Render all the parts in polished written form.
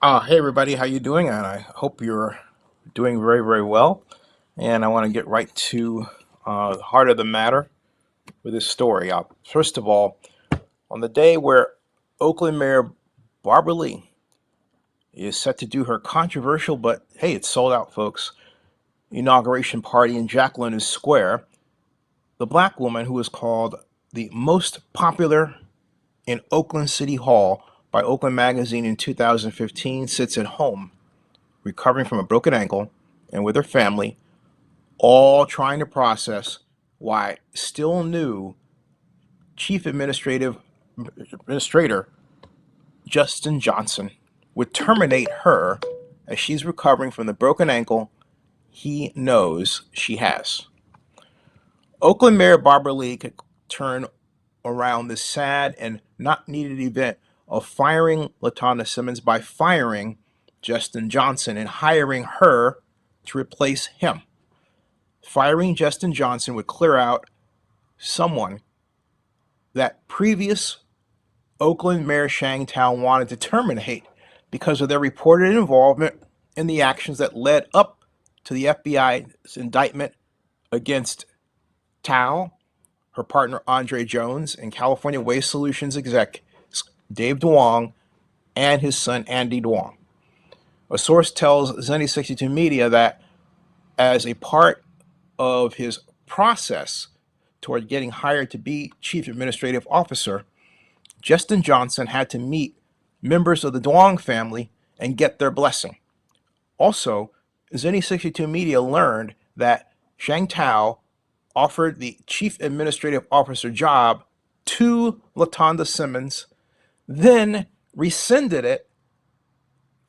Hey everybody, how you doing? And I hope you're doing very, very well. And I want to get right to the heart of the matter with this story. First of all, on the day where Oakland Mayor Barbara Lee is set to do her controversial, but hey, it's sold out, folks, inauguration party in Jack London Square, the black woman who was called the most popular in Oakland City Hall by Oakland Magazine in 2015 sits at home recovering from a broken ankle and with her family, all trying to process why still new Chief Administrator Jestin Johnson would terminate her as she's recovering from the broken ankle he knows she has. Oakland Mayor Barbara Lee could turn around this sad and not needed event of firing LaTonda Simmons by firing Jestin Johnson and hiring her to replace him. Firing Jestin Johnson would clear out someone that previous Oakland Mayor Sheng Thao wanted to terminate because of their reported involvement in the actions that led up to the FBI's indictment against Thao, her partner Andre Jones, and California Waste Solutions exec David Duong, and his son Andy Duong. A source tells Zenny62 Media that as a part of his process toward getting hired to be Chief Administrative Officer, Jestin Johnson had to meet members of the Duong family and get their blessing. Also, Zenny62 Media learned that Sheng Thao offered the Chief Administrative Officer job to LaTonda Simmons, then rescinded it,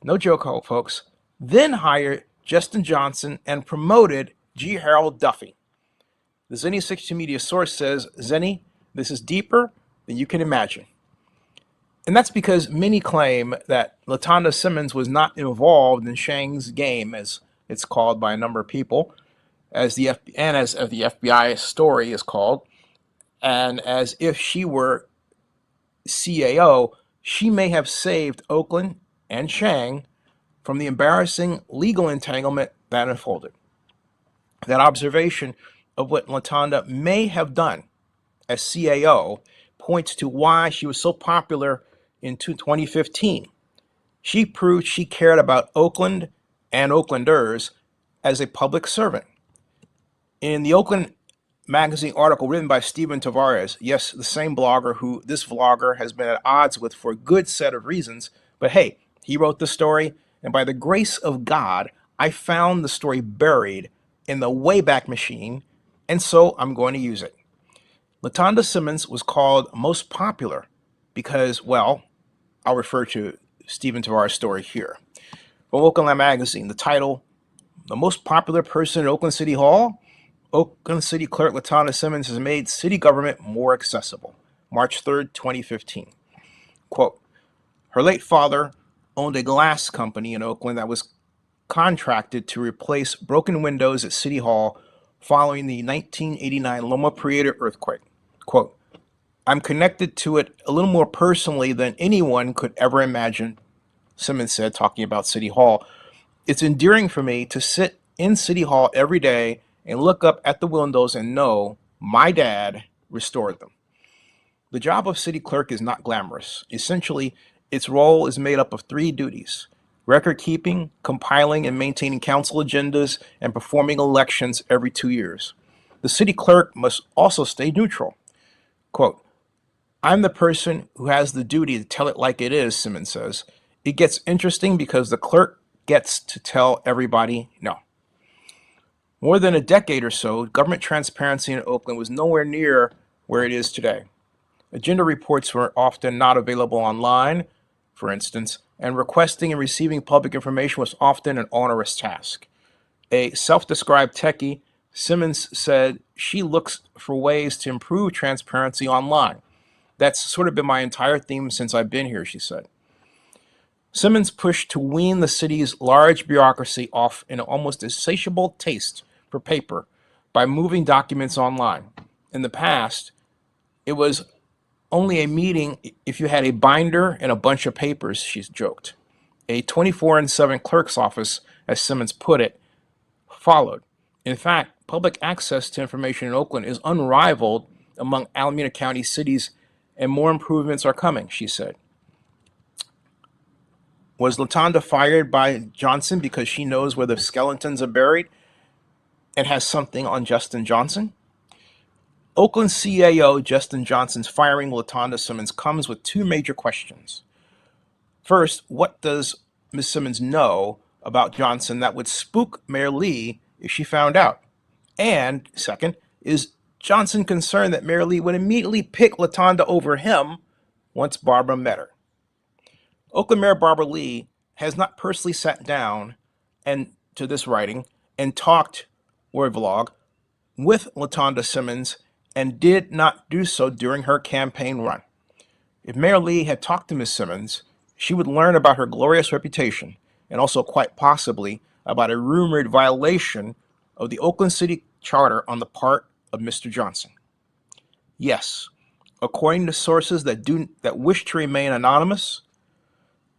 no joke, folks, then hired Jestin Johnson and promoted G. Harold Duffy. The Zenny62 Media source says, Zenny, this is deeper than you can imagine. And that's because many claim that LaTonda Simmons was not involved in Sheng's game, as it's called by a number of people, as the FBI story is called, and as if she were CAO, she may have saved Oakland and Sheng from the embarrassing legal entanglement that unfolded. That observation of what LaTonda may have done as CAO points to why she was so popular in 2015. She proved she cared about Oakland and Oaklanders as a public servant. In the Oakland Magazine article written by Stephen Tavares, yes, the same blogger who this vlogger has been at odds with for a good set of reasons, but hey, he wrote the story, and by the grace of God, I found the story buried in the Wayback Machine, and so I'm going to use it. LaTonda Simmons was called most popular because, well, I'll refer to Stephen Tavares' story here. From Oakland Magazine, the title, The Most Popular Person in Oakland City Hall? Oakland City Clerk LaTonda Simmons has made city government more accessible. March 3rd, 2015. Quote, her late father owned a glass company in Oakland that was contracted to replace broken windows at City Hall following the 1989 Loma Prieta earthquake. Quote, I'm connected to it a little more personally than anyone could ever imagine, Simmons said, talking about City Hall. It's endearing for me to sit in City Hall every day and look up at the windows and know my dad restored them. The job of city clerk is not glamorous. Essentially, its role is made up of three duties: record keeping, compiling and maintaining council agendas, and performing elections every 2 years. The city clerk must also stay neutral. Quote, I'm the person who has the duty to tell it like it is, Simmons says. It gets interesting because the clerk gets to tell everybody no. More than a decade or so, government transparency in Oakland was nowhere near where it is today. Agenda reports were often not available online, for instance, and requesting and receiving public information was often an onerous task. A self-described techie, Simmons said she looks for ways to improve transparency online. That's sort of been my entire theme since I've been here, she said. Simmons pushed to wean the city's large bureaucracy off an almost insatiable taste for paper by moving documents online. In the past, it was only a meeting if you had a binder and a bunch of papers, she's joked. A 24/7 clerk's office, as Simmons put it, followed. In fact, public access to information in Oakland is unrivaled among Alameda County cities, and more improvements are coming, she said. Was LaTonda fired by Johnson because she knows where the skeletons are buried and has something on Jestin Johnson? Oakland CAO Jestin Johnson's firing LaTonda Simmons comes with two major questions. First, what does Ms. Simmons know about Johnson that would spook Mayor Lee if she found out? And second, is Johnson concerned that Mayor Lee would immediately pick LaTonda over him once Barbara met her? Oakland Mayor Barbara Lee has not personally sat down to this writing and talked or vlog with LaTonda Simmons and did not do so during her campaign run. If Mayor Lee had talked to Ms. Simmons, she would learn about her glorious reputation and also quite possibly about a rumored violation of the Oakland City Charter on the part of Mr. Johnson. Yes, according to sources that wish to remain anonymous,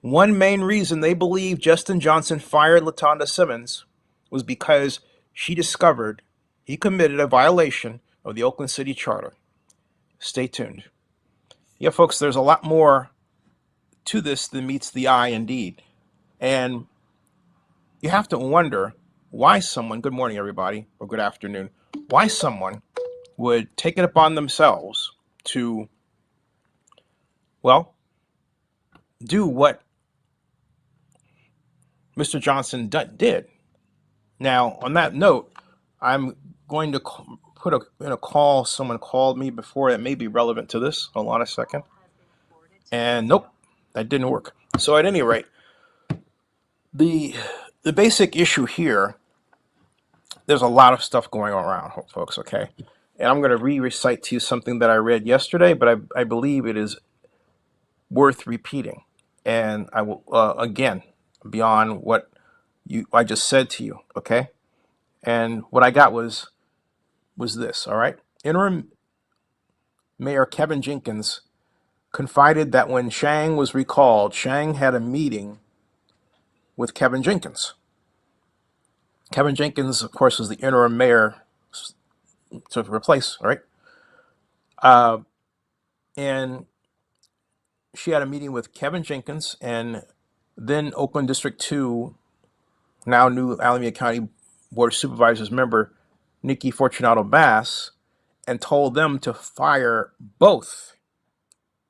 one main reason they believe Jestin Johnson fired LaTonda Simmons was because she discovered he committed a violation of the Oakland City Charter. Stay tuned. Yeah, folks, there's a lot more to this than meets the eye indeed. And you have to wonder why someone, good morning everybody, or good afternoon, why someone would take it upon themselves to, well, do what Mr. Johnson did. Now, on that note, I'm going to put in a call. Someone called me before that may be relevant to this. Hold on a second. And nope, that didn't work. So at any rate, the basic issue here, there's a lot of stuff going around, folks, okay? And I'm going to recite to you something that I read yesterday, but I believe it is worth repeating. And I will, again, beyond what I just said to you, okay? And what I got was this, all right? Interim Mayor Kevin Jenkins confided that when Sheng was recalled, Sheng had a meeting with Kevin Jenkins. Kevin Jenkins, of course, was the interim mayor to replace, right? And she had a meeting with Kevin Jenkins and then Oakland District 2, now new Alameda County Board of Supervisors member, Nikki Fortunato Bass, and told them to fire both.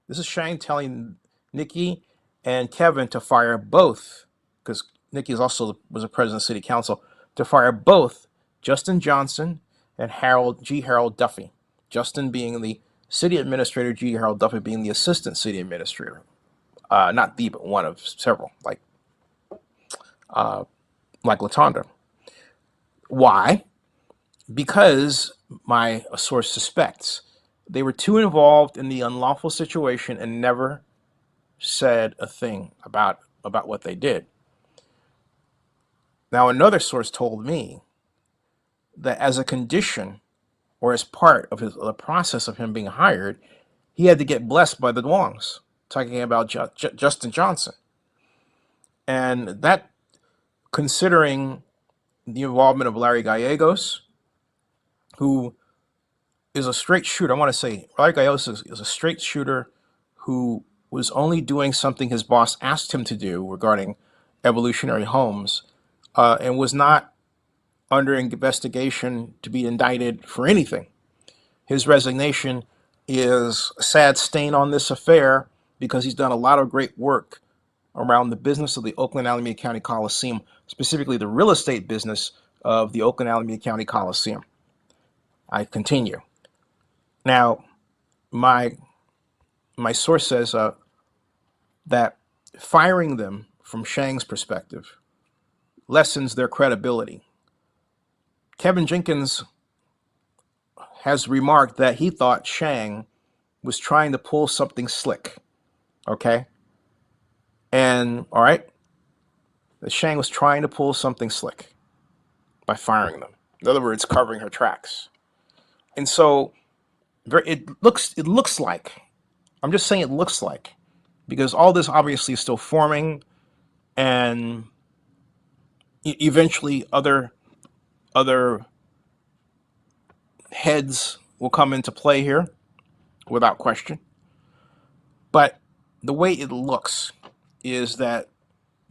This is Sheng telling Nikki and Kevin to fire both, because Nikki was a president of city council, to fire both Jestin Johnson and Harold Duffy. Justin being the city administrator, G. Harold Duffy being the assistant city administrator. Not the, but one of several, like LaTonda. Why? Because my source suspects they were too involved in the unlawful situation and never said a thing about what they did. Now, another source told me that as a condition or as part of the process of him being hired, he had to get blessed by the Duongs, talking about Jestin Johnson. And that, considering the involvement of Larry Gallegos, who is a straight shooter. I want to say Larry Gallegos is a straight shooter who was only doing something his boss asked him to do regarding evolutionary homes, and was not under investigation to be indicted for anything. His resignation is a sad stain on this affair because he's done a lot of great work around the business of the Oakland Alameda County Coliseum, specifically the real estate business of the Oakland Alameda County Coliseum. I continue. Now, my source says that firing them, from Sheng's perspective, lessens their credibility. Kevin Jenkins has remarked that he thought Sheng was trying to pull something slick. Okay? And, all right, that Sheng was trying to pull something slick by firing them. In other words, covering her tracks. And so it looks like, I'm just saying it looks like, because all this obviously is still forming. and eventually other heads will come into play here without question. But the way it looks is that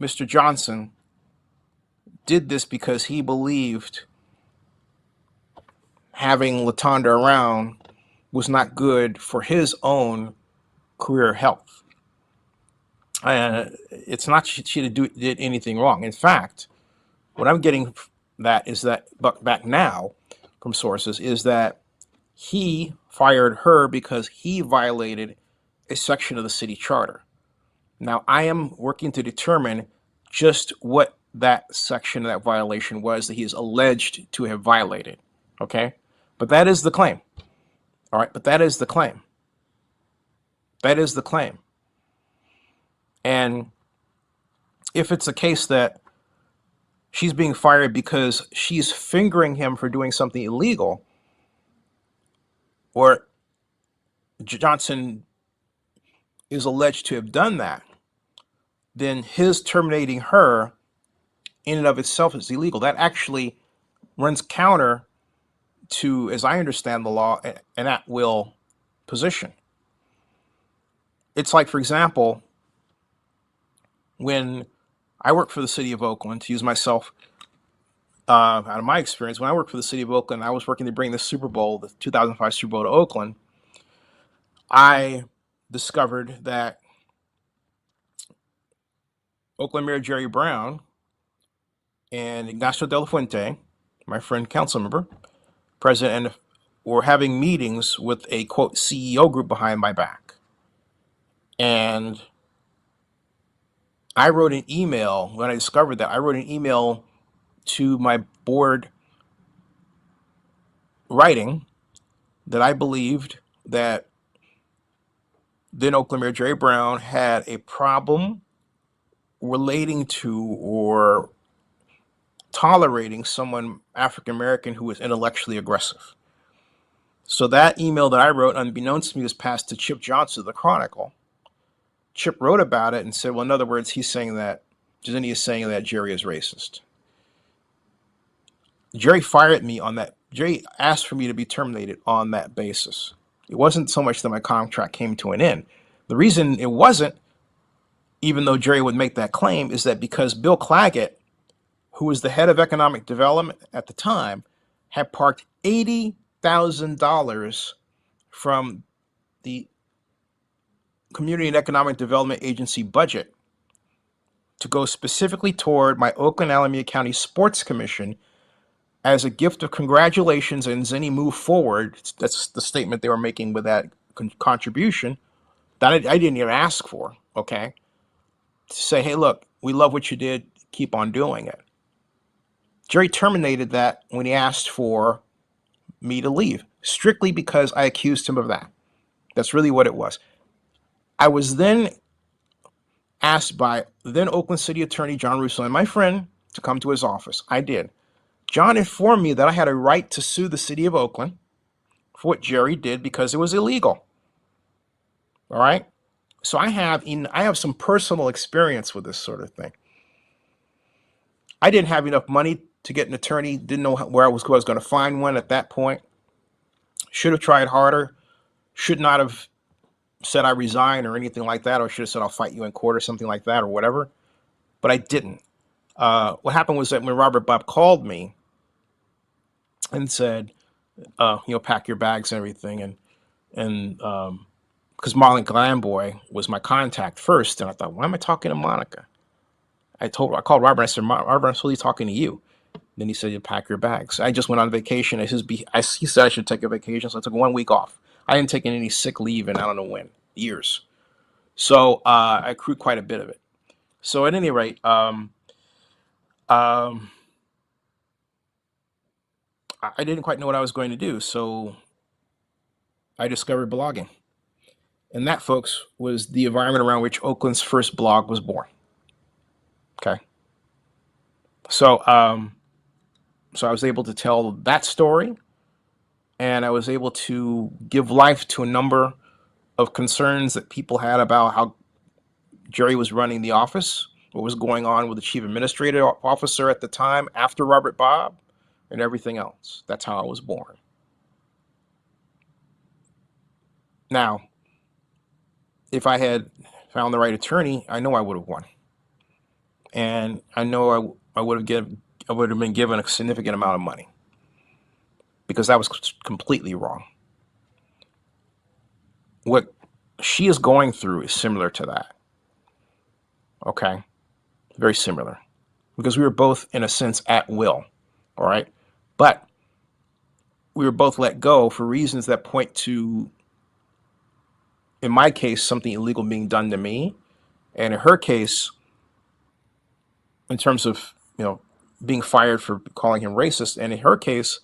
Mr. Johnson did this because he believed having LaTonda around was not good for his own career health. It's not she did anything wrong. In fact, what I'm getting that is that back now from sources is that he fired her because he violated a section of the city charter. Now, I am working to determine just what that section of that violation was that he is alleged to have violated. Okay? But that is the claim. All right? But that is the claim. That is the claim. And if it's a case that she's being fired because she's fingering him for doing something illegal, or Johnson is alleged to have done that, then his terminating her in and of itself is illegal. That actually runs counter to, as I understand the law, an at-will position. It's like, for example, when I worked for the city of Oakland, to use myself out of my experience, when I worked for the city of Oakland, I was working to bring the Super Bowl, the 2005 Super Bowl, to Oakland. I discovered that Oakland Mayor Jerry Brown and Ignacio de la Fuente, my friend council member, president, and were having meetings with a, quote, CEO group behind my back. And I wrote an email, when I discovered that, I wrote an email to my board writing that I believed that then Oakland Mayor Jerry Brown had a problem relating to or tolerating someone African American who was intellectually aggressive. So that email that I wrote, unbeknownst to me, was passed to Chip Johnson of the Chronicle. Chip wrote about it and said, well, in other words, he's saying that Jestin is saying that Jerry is racist. Jerry fired me on that. Jerry asked for me to be terminated on that basis. It wasn't so much that my contract came to an end. The reason it wasn't, even though Jerry would make that claim, is that because Bill Claggett, who was the head of economic development at the time, had parked $80,000 from the Community and Economic Development Agency budget to go specifically toward my Oakland Alameda County Sports Commission as a gift of congratulations and any move forward. That's the statement they were making with that contribution that I didn't even ask for, okay? To say, hey, look, we love what you did. Keep on doing it. Jerry terminated that when he asked for me to leave, strictly because I accused him of that. That's really what it was. I was then asked by then Oakland City Attorney John Russo and my friend to come to his office. I did. John informed me that I had a right to sue the city of Oakland for what Jerry did because it was illegal. All right? So I have some personal experience with this sort of thing. I didn't have enough money to get an attorney, didn't know who I was going to find one at that point. Should have tried harder. Should not have said I resign or anything like that, or should have said I'll fight you in court or something like that or whatever. But I didn't. What happened was that when Robert Bob called me and said, pack your bags and everything, and because Marlon Glamboy was my contact first, and I thought, why am I talking to Monica? I called Robert and I said, Robert, I'm supposed to be talking to you. Then he said, you pack your bags. I just went on vacation. He said I should take a vacation, so I took 1 week off. I hadn't taken any sick leave in I don't know when, years. So I accrued quite a bit of it. So at any rate, I didn't quite know what I was going to do. So I discovered blogging. And that, folks, was the environment around which Oakland's first blog was born. Okay. So I was able to tell that story, and I was able to give life to a number of concerns that people had about how Jerry was running the office, what was going on with the Chief Administrator Officer at the time after Robert Bob, and everything else. That's how I was born. Now, if I had found the right attorney, I know I would have won. And I know I would have been given a significant amount of money, because that was completely wrong. What she is going through is similar to that. Okay? Very similar. Because we were both, in a sense, at will. All right? But we were both let go for reasons that point to, in my case, something illegal being done to me. And in her case, in terms of, being fired for calling him racist. And in her case,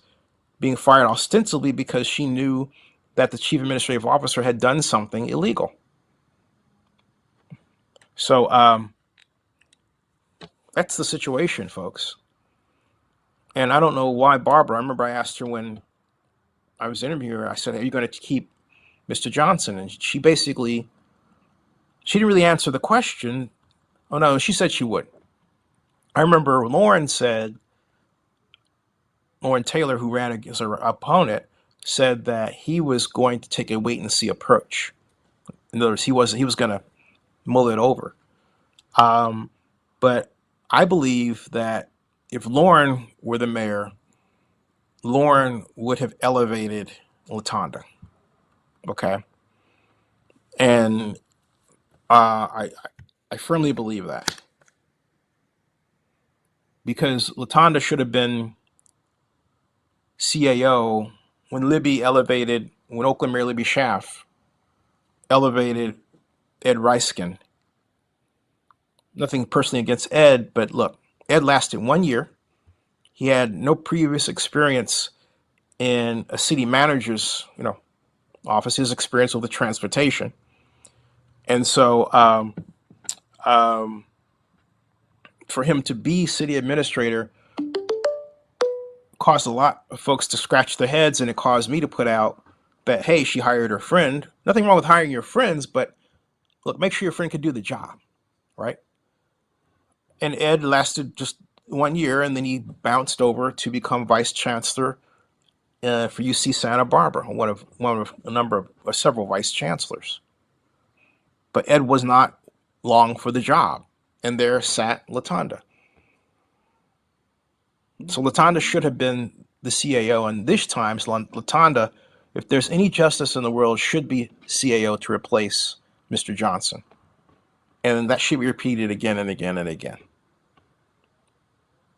being fired ostensibly because she knew that the chief administrative officer had done something illegal. So that's the situation, folks. And I don't know why Barbara, I remember I asked her when I was interviewing her, I said, are you going to keep Mr. Johnson? And she didn't really answer the question. Oh, no, she said she would. I remember Lauren Taylor, who ran against her opponent, said that he was going to take a wait and see approach. In other words, he was going to mull it over. But I believe that if Lauren were the mayor, Lauren would have elevated LaTonda. Okay. And I firmly believe that. Because LaTonda should have been CAO when Oakland Mayor Libby Schaaf elevated Ed Reiskin. Nothing personally against Ed, but look, Ed lasted 1 year. He had no previous experience in a city manager's, office, his experience with the transportation. And so for him to be city administrator caused a lot of folks to scratch their heads, and it caused me to put out that, hey, she hired her friend. Nothing wrong with hiring your friends, but look, make sure your friend can do the job, right? And Ed lasted just 1 year, and then he bounced over to become vice chancellor for UC Santa Barbara, one of several vice chancellors. But Ed was not long for the job, and there sat LaTonda. So LaTonda should have been the CAO, and this time LaTonda, if there's any justice in the world, should be CAO to replace Mr. Johnson. And that should be repeated again and again and again.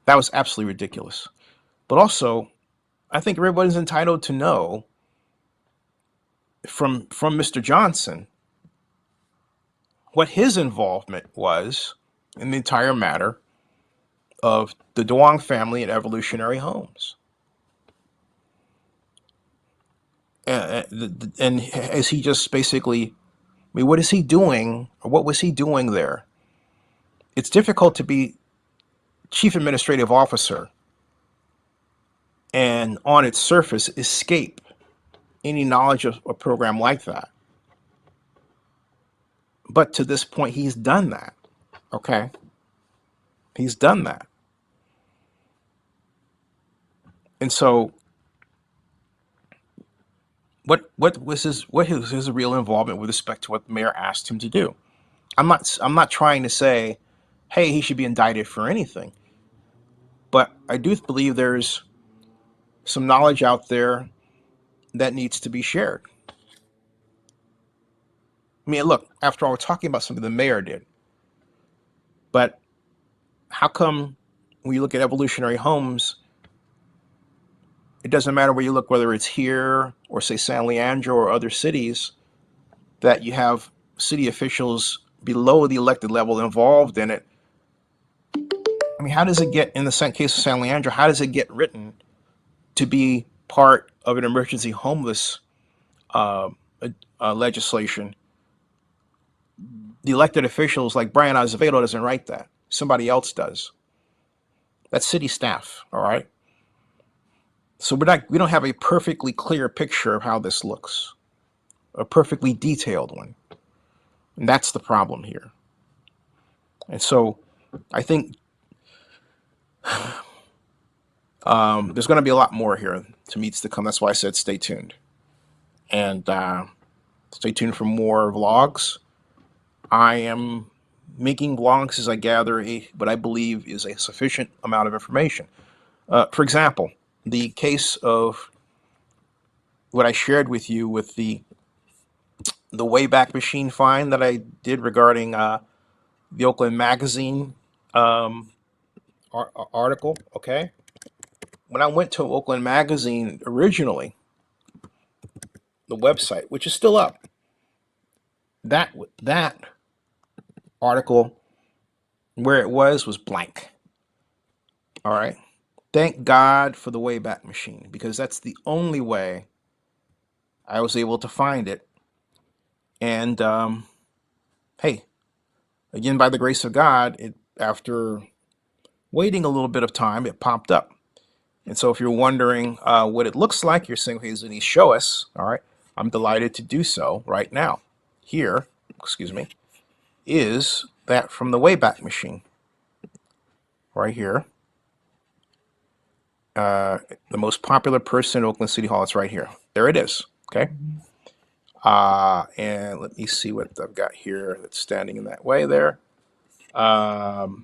That was absolutely ridiculous. But also, I think everybody's entitled to know from Mr. Johnson what his involvement was in the entire matter of the Duong family and Evolutionary Homes. And is he just basically, what is he doing, or what was he doing there? It's difficult to be chief administrative officer and on its surface escape any knowledge of a program like that. But to this point, he's done that. Okay? He's done that. And so what was his real involvement with respect to what the mayor asked him to do? I'm not trying to say, hey, he should be indicted for anything. But I do believe there's some knowledge out there that needs to be shared. I mean, look, after all, we're talking about something the mayor did. But how come when you look at Evolutionary Homes, it doesn't matter where you look, whether it's here or, say, San Leandro or other cities, that you have city officials below the elected level involved in it? I mean, how does it get, in the case of San Leandro, how does it get written to be part of an emergency homeless legislation? The elected officials, like Brian Azevedo, doesn't write that. Somebody else does. That's city staff, all right? So we don't have a perfectly clear picture of how this looks, a perfectly detailed one. And that's the problem here. And so I think there's going to be a lot more here to meets to come. That's why I said stay tuned. And stay tuned for more vlogs. I am making vlogs as I gather what I believe is a sufficient amount of information. For example, the case of what I shared with you with the Wayback Machine fine that I did regarding the Oakland Magazine article. Okay, when I went to Oakland Magazine originally, the website, which is still up, that article where it was blank. All right. Thank God for the Wayback Machine, because that's the only way I was able to find it. And hey, again, by the grace of God, after waiting a little bit of time, it popped up. And so if you're wondering what it looks like, you're saying, hey, doesn't he show us? All right. I'm delighted to do so right now. Here, excuse me, is that from the Wayback Machine. Right here. The most popular person in Oakland City Hall. It's right here. There it is. Okay. And let me see what I've got here that's standing in that way there. Oh,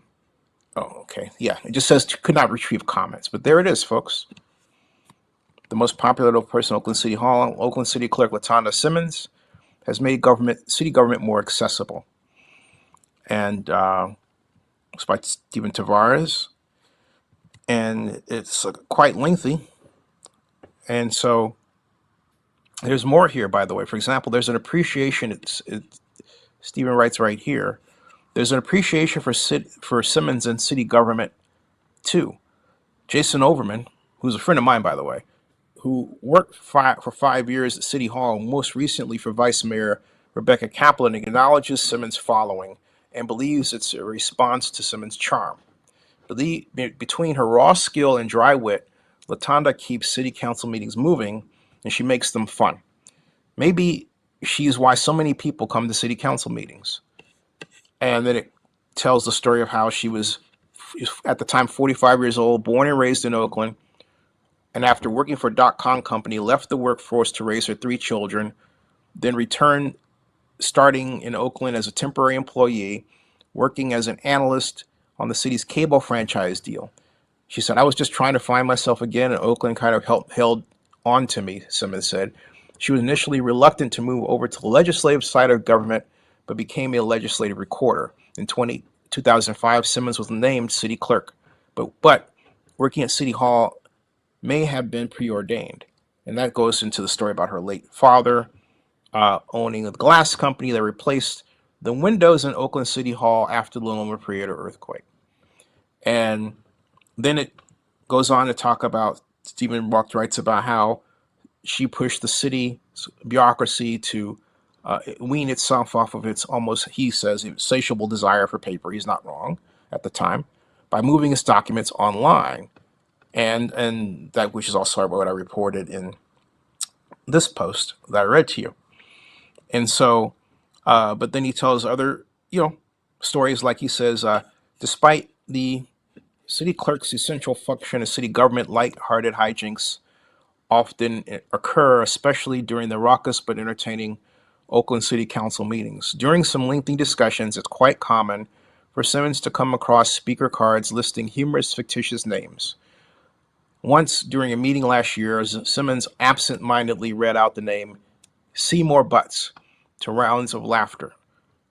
okay. Yeah, it just says could not retrieve comments, but there it is, folks. The most popular person in Oakland City Hall, Oakland City Clerk LaTonda Simmons, has made city government more accessible. And it's by Stephen Tavares. And it's quite lengthy. And so there's more here, by the way. For example, there's an appreciation. Stephen writes right here. There's an appreciation for Simmons and city government, too. Jason Overman, who's a friend of mine, by the way, who worked for 5 years at City Hall, most recently for Vice Mayor Rebecca Kaplan, acknowledges Simmons' following and believes it's a response to Simmons' charm. Between her raw skill and dry wit, LaTonda keeps city council meetings moving, and she makes them fun. Maybe she's why so many people come to city council meetings. And then it tells the story of how she was, at the time, 45 years old, born and raised in Oakland, and after working for a .com company, left the workforce to raise her 3 children, then returned, starting in Oakland as a temporary employee, working as an analyst on the city's cable franchise deal. She said, I was just trying to find myself again, and Oakland kind of held on to me, Simmons said. She was initially reluctant to move over to the legislative side of government, but became a legislative recorder. In 2005, Simmons was named city clerk, but working at City Hall may have been preordained. And that goes into the story about her late father owning a glass company that replaced the windows in Oakland City Hall after the Loma Prieta earthquake. And then it goes on to talk about, Stephen writes about how she pushed the city bureaucracy to wean itself off of its almost, he says, insatiable desire for paper. He's not wrong at the time, by moving its documents online. And that, which is also what I reported in this post that I read to you. And so, but then he tells other, stories, like he says, despite the city clerk's essential function as city government, light-hearted hijinks often occur, especially during the raucous but entertaining Oakland City Council meetings. During some lengthy discussions, it's quite common for Simmons to come across speaker cards listing humorous fictitious names. Once, during a meeting last year, Simmons absent-mindedly read out the name Seymour Butts to rounds of laughter.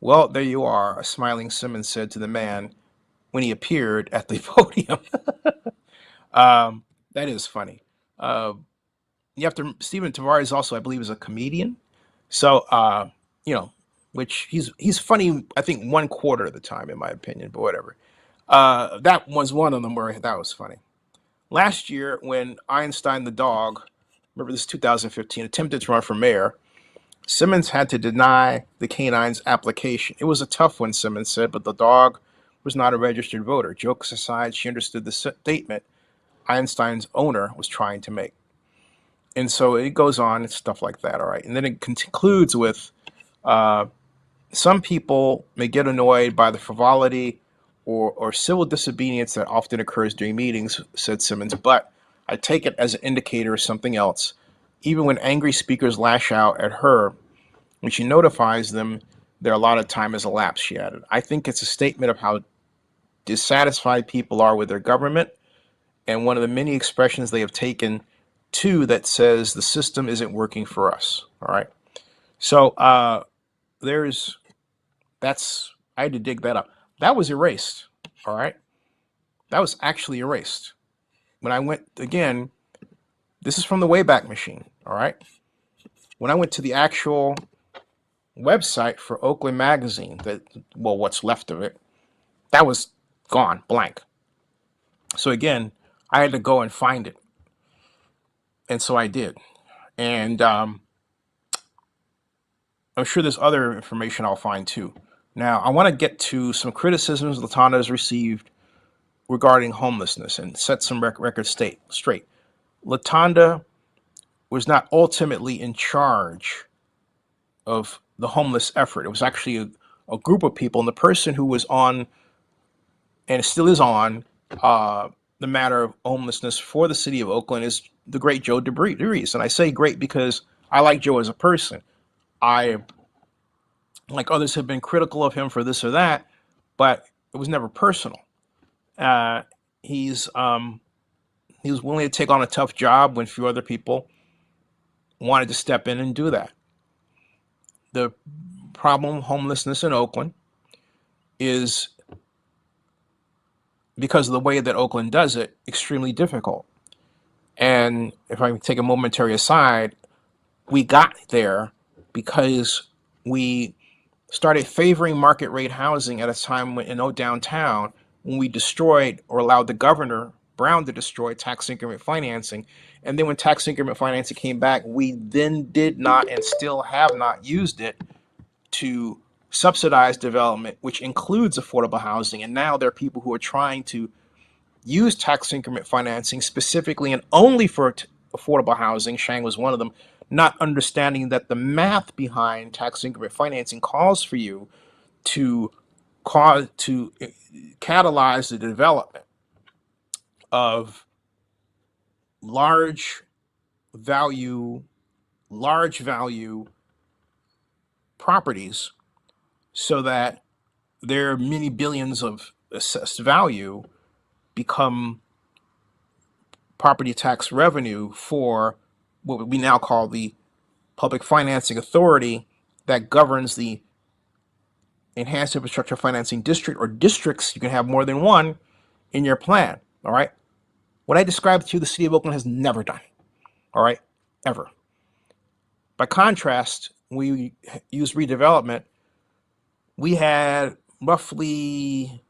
Well, there you are, a smiling Simmons said to the man when he appeared at the podium. That is funny. Stephen Tavares also, I believe, is a comedian. So, which he's funny, I think, 1/4 of the time, in my opinion, but whatever. That was one of them where that was funny. Last year, when Einstein the dog, remember this 2015, attempted to run for mayor, Simmons had to deny the canine's application. It was a tough one, Simmons said, but the dog was not a registered voter. Jokes aside, she understood the statement Einstein's owner was trying to make. And so it goes on and stuff like that, all right? And then it concludes with some people may get annoyed by the frivolity or civil disobedience that often occurs during meetings, said Simmons, but I take it as an indicator of something else. Even when angry speakers lash out at her, when she notifies them that a lot of time has elapsed, she added. I think it's a statement of how dissatisfied people are with their government, and one of the many expressions they have taken to that says the system isn't working for us. All right. So I had to dig that up. That was erased. All right. That was actually erased. When I went again, this is from the Wayback Machine. All right. When I went to the actual website for Oakland Magazine, what's left of it, that was gone, blank. So again, I had to go and find it. And so I did. And I'm sure there's other information I'll find too. Now, I want to get to some criticisms LaTonda has received regarding homelessness and set some records straight. LaTonda was not ultimately in charge of the homeless effort. It was actually a group of people, and the person who was on, and still is on, the matter of homelessness for the city of Oakland is the great Joe DeBreeze. And I say great because I like Joe as a person. I, like others, have been critical of him for this or that, but it was never personal. He was willing to take on a tough job when few other people wanted to step in and do that. The problem, homelessness in Oakland, is, because of the way that Oakland does it, extremely difficult. And if I take a momentary aside, we got there because we started favoring market rate housing at a time when, in downtown, when we destroyed or allowed the governor Brown to destroy tax increment financing. And then when tax increment financing came back, we then did not and still have not used it to subsidize development, which includes affordable housing. And now there are people who are trying to use tax increment financing specifically and only for affordable housing. Sheng was one of them, not understanding that the math behind tax increment financing calls for you to catalyze the development of large value properties, so that their many billions of assessed value become property tax revenue for what we now call the Public Financing Authority, that governs the Enhanced Infrastructure Financing District, or districts. You can have more than one in your plan. All right. What I described to you, the city of Oakland has never done. All right. Ever. By contrast, we used redevelopment. We had roughly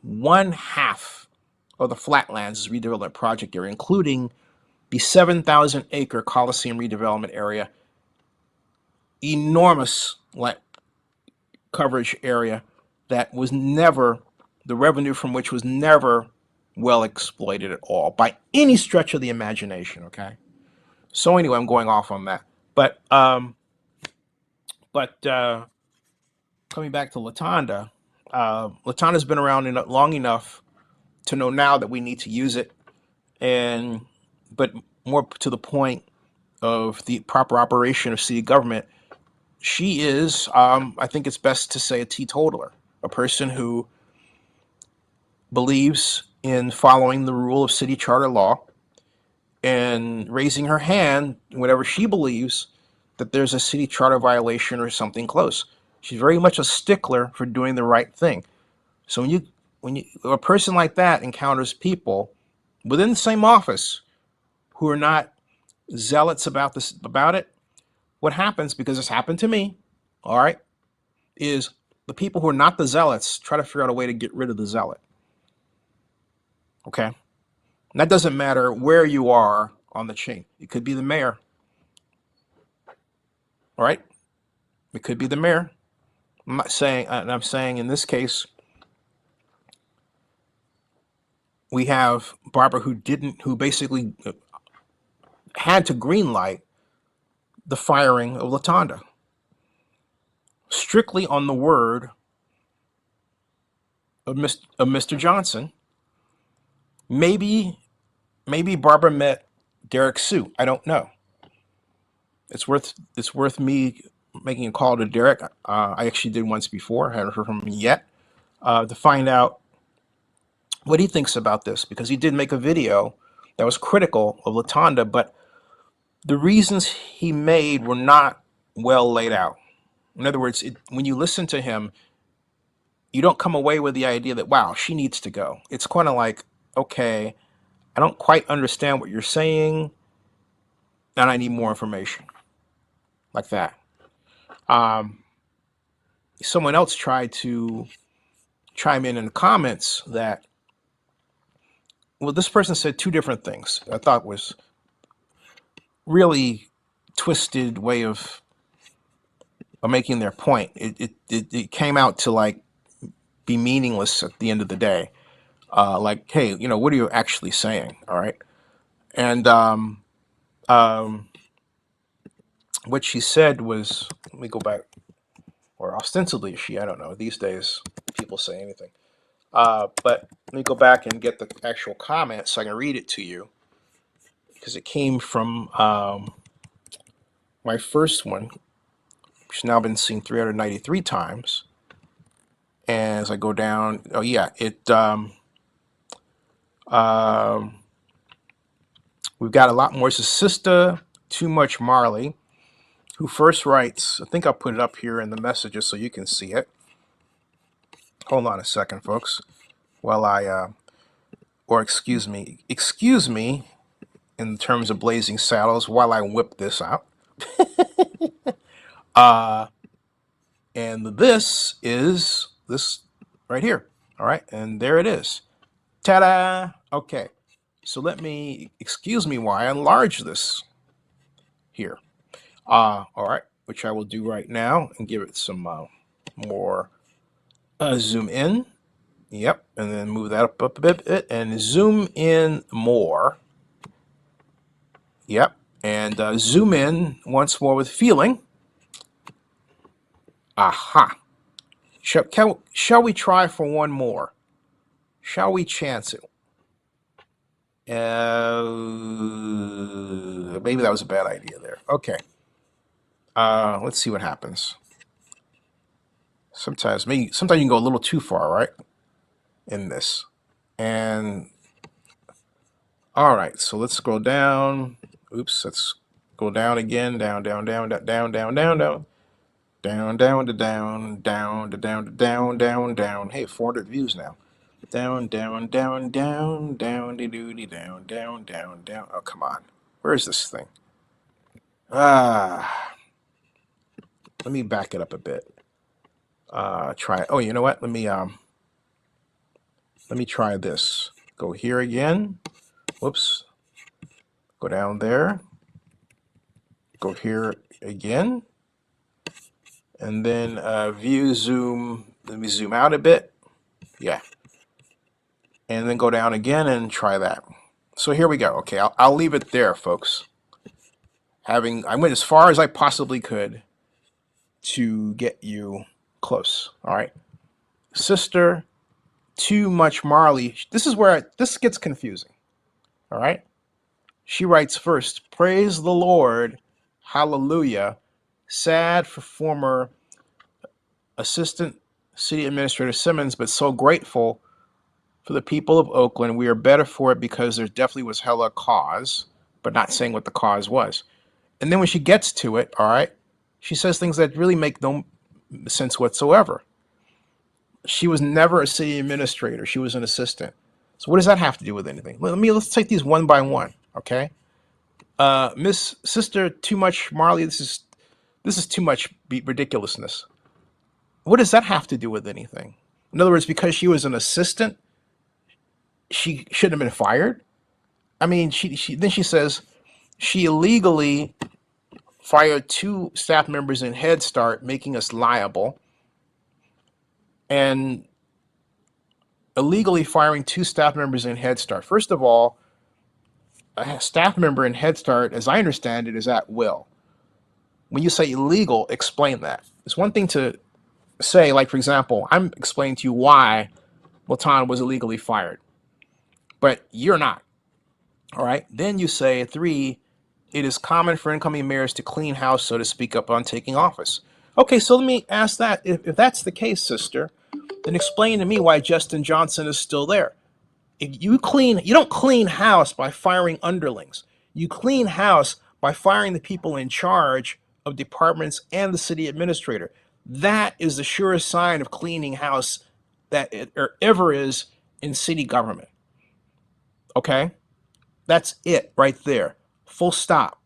1/2 of the flatlands redevelopment project area, including the 7,000-acre Coliseum redevelopment area, enormous coverage area that was never, the revenue from which was never well exploited at all by any stretch of the imagination. Okay, so anyway, I'm going off on that, but coming back to LaTonda, LaTonda's been around long enough to know now that we need to use it, but more to the point of the proper operation of city government, she is, I think it's best to say, a teetotaler, a person who believes in following the rule of city charter law and raising her hand whenever she believes that there's a city charter violation or something close. She's very much a stickler for doing the right thing. So when a person like that encounters people within the same office who are not zealots about it, what happens, because it's happened to me, all right, is the people who are not the zealots try to figure out a way to get rid of the zealot. Okay? And that doesn't matter where you are on the chain. It could be the mayor. All right? It could be the mayor. I'm saying in this case, we have Barbara who basically had to greenlight the firing of LaTonda, strictly on the word of Mr. Johnson. Maybe Barbara met Derek Sue. I don't know. It's worth me making a call to Derek. I actually did once before. I haven't heard from him yet to find out what he thinks about this, because he did make a video that was critical of LaTonda, but the reasons he made were not well laid out. In other words, when you listen to him, you don't come away with the idea that, wow, she needs to go. It's kind of like, okay, I don't quite understand what you're saying, and I need more information. Like that. Someone else tried to chime in the comments that, well, this person said two different things. I thought was really twisted way of making their point. It came out to like be meaningless at the end of the day. Like, hey, what are you actually saying? All right. And what she said was, let me go back, or ostensibly I don't know. These days, people say anything. But let me go back and get the actual comment so I can read it to you, because it came from my first one, which has now been seen 393 times. And as I go down, oh yeah, we've got a lot more. It's a Sister Too Much Marley, who first writes, I think I'll put it up here in the messages so you can see it. Hold on a second, folks, while excuse me, in terms of Blazing Saddles, while I whip this out. And this is this right here. All right, and there it is. Ta-da! Okay, so excuse me while I enlarge this here. All right, which I will do right now and give it some more zoom in. Yep, and then move that up a bit and zoom in more. Yep, and zoom in once more with feeling. Aha. Shall we try for one more? Shall we chance it? Maybe that was a bad idea there. Okay. Let's see what happens. Sometimes you can go a little too far, right? In this. And all right, so let's go down. Oops, let's go down again. Down. Down to down. Hey, 400 views now. Down. Oh, come on. Where is this thing? Let me back it up a bit. Try. Oh, you know what? Let me try this. Go here again. Whoops. Go down there. Go here again. And then view zoom. Let me zoom out a bit. Yeah. And then go down again and try that. So here we go. Okay, I'll leave it there, folks. I went as far as I possibly could to get you close. All right. Sister Too Much Marley. This is where this gets confusing. All right. She writes first, praise the Lord, hallelujah. Sad for former Assistant City Administrator Simmons, but so grateful for the people of Oakland. We are better for it because there definitely was hella cause, but not saying what the cause was. And then when she gets to it, all right, she says things that really make no sense whatsoever. She was never a city administrator. She was an assistant. So what does that have to do with anything? Let's take these one by one, okay? Miss Sister Too Much Marley, this is too much ridiculousness. What does that have to do with anything? In other words, because she was an assistant, she shouldn't have been fired? I mean, then she says she illegally fired 2 staff members in Head Start, making us liable. And illegally firing 2 staff members in Head Start. First of all, a staff member in Head Start, as I understand it, is at will. When you say illegal, explain that. It's one thing to say, like, for example, I'm explaining to you why LaTonda was illegally fired. But you're not. All right. Then you say, 3, it is common for incoming mayors to clean house, so to speak, upon taking office. Okay, so let me ask that. If that's the case, sister, then explain to me why Jestin Johnson is still there. If you don't clean house by firing underlings. You clean house by firing the people in charge of departments and the city administrator. That is the surest sign of cleaning house that ever is in city government. Okay? That's it right there. Full stop.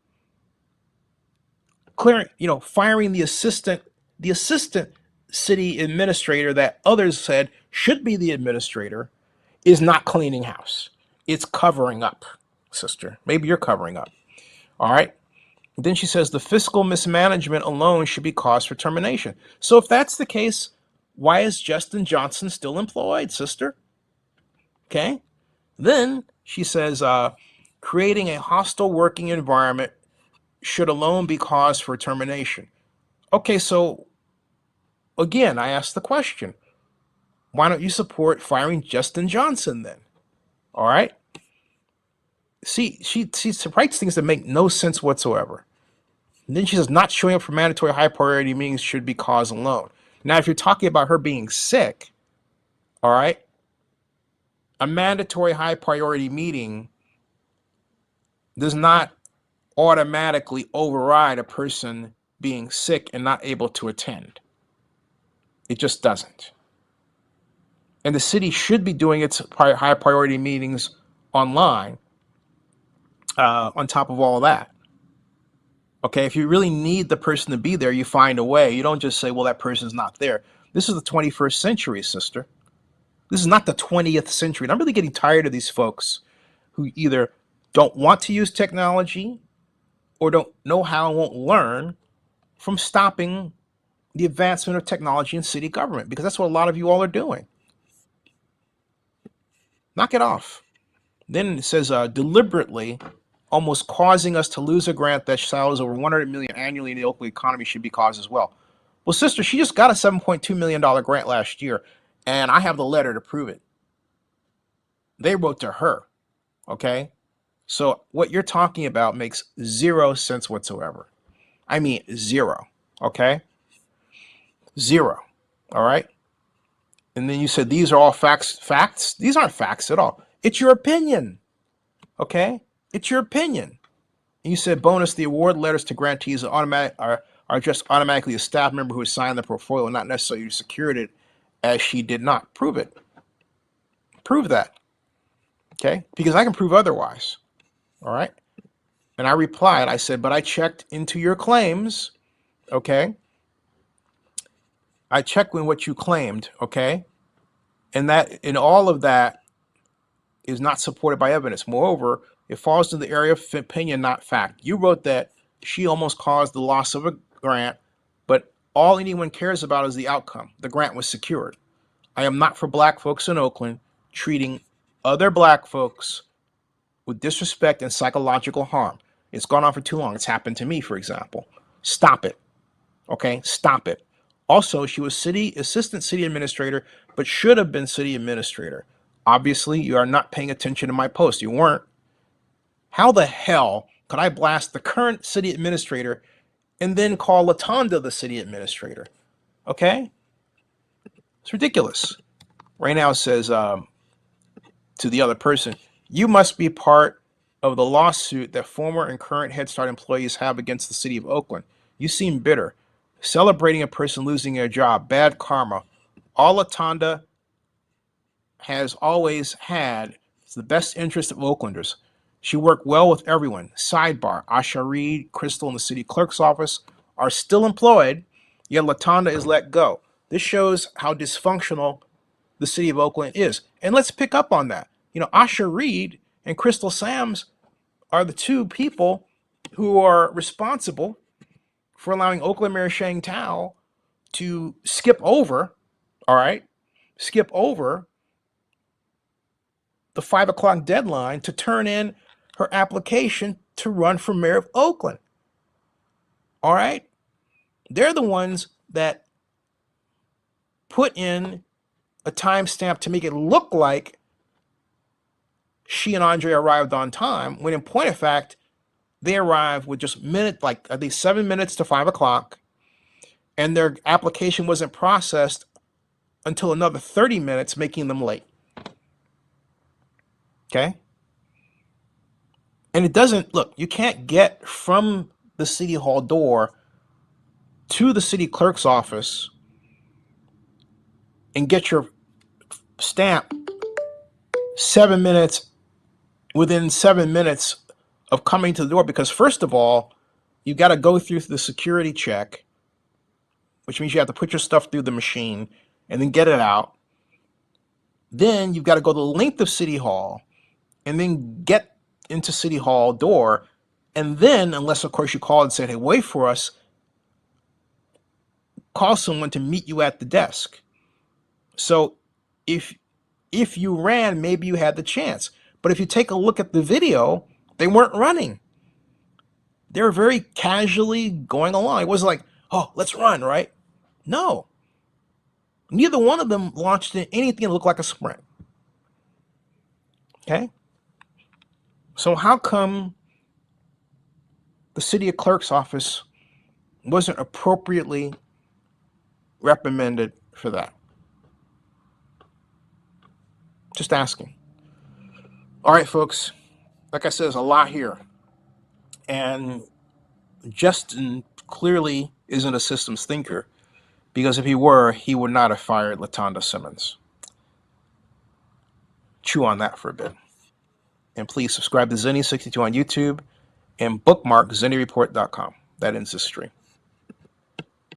Firing the assistant city administrator that others said should be the administrator is not cleaning house. It's covering up, sister. Maybe you're covering up. All right. Then she says the fiscal mismanagement alone should be cause for termination. So if that's the case, why is Jestin Johnson still employed, sister? Okay. Then she says creating a hostile working environment should alone be cause for termination. Okay, so again, I ask the question, why don't you support firing Jestin Johnson then? All right. See, she writes things that make no sense whatsoever. And then she says not showing up for mandatory high priority meetings should be cause alone. Now, if you're talking about her being sick, all right, a mandatory high priority meeting does not automatically override a person being sick and not able to attend. It just doesn't. And the city should be doing its high priority meetings online on top of all of that. Okay, if you really need the person to be there, you find a way. You don't just say, well, that person's not there. This is the 21st century, sister. This is not the 20th century. And I'm really getting tired of these folks who either don't want to use technology or don't know how and won't learn from stopping the advancement of technology in city government, because that's what a lot of you all are doing. Knock it off. Then it says deliberately almost causing us to lose a grant that sells over $100 million annually in the Oakland economy should be caused as well. Well, sister, she just got a $7.2 million grant last year, and I have the letter to prove it. They wrote to her, okay? So what you're talking about makes 0 sense whatsoever. I mean, 0, okay? 0, all right? And then you said these are all facts. Facts? These aren't facts at all. It's your opinion, okay? It's your opinion. And you said bonus, the award letters to grantees are just automatically a staff member who has signed the portfolio, not necessarily secured it, as she did not. Prove it. Prove that, okay? Because I can prove otherwise, all right? And I replied, I said, but I checked into your claims, okay? I checked with what you claimed, okay? And all of that is not supported by evidence. Moreover, it falls into the area of opinion, not fact. You wrote that she almost caused the loss of a grant, but all anyone cares about is the outcome. The grant was secured. I am not for black folks in Oakland treating other black folks with disrespect and psychological harm. It's gone on for too long. It's happened to me, for example. Stop it. Okay? Stop it. Also, she was assistant city administrator, but should have been city administrator. Obviously, you are not paying attention to my post. You weren't. How the hell could I blast the current city administrator and then call LaTonda the city administrator? Okay? It's ridiculous. Right now it says to the other person, you must be part of the lawsuit that former and current Head Start employees have against the city of Oakland. You seem bitter. Celebrating a person losing their job. Bad karma. All LaTonda has always had is the best interest of Oaklanders. She worked well with everyone. Sidebar, Asha Reed, Crystal, and the city clerk's office are still employed, yet LaTonda is let go. This shows how dysfunctional the city of Oakland is. And let's pick up on that. Asha Reed and Crystal Sams are the two people who are responsible for allowing Oakland Mayor Sheng Thao to skip over the 5 o'clock deadline to turn in her application to run for mayor of Oakland. All right? They're the ones that put in a timestamp to make it look like she and Andre arrived on time, when in point of fact, they arrived with just like at least 7 minutes to 5 o'clock, and their application wasn't processed until another 30 minutes, making them late. Okay? And it doesn't, look, you can't get from the city hall door to the city clerk's office and get your stamp 7 minutes within 7 minutes of coming to the door, because first of all, you got to go through the security check, which means you have to put your stuff through the machine and then get it out. Then you've got to go the length of City Hall and then get into City Hall door. And then, unless of course you call and say, hey, wait for us, call someone to meet you at the desk. So if you ran, maybe you had the chance. But if you take a look at the video, they weren't running. They were very casually going along. It wasn't like, oh, let's run, right? No. Neither one of them launched anything that looked like a sprint. Okay? So how come the city clerk's office wasn't appropriately reprimanded for that? Just asking. All right, folks. Like I said, there's a lot here. And Jestin clearly isn't a systems thinker, because if he were, he would not have fired LaTonda Simmons. Chew on that for a bit. And please subscribe to Zenny62 on YouTube and bookmark ZennyReport.com. That ends this stream.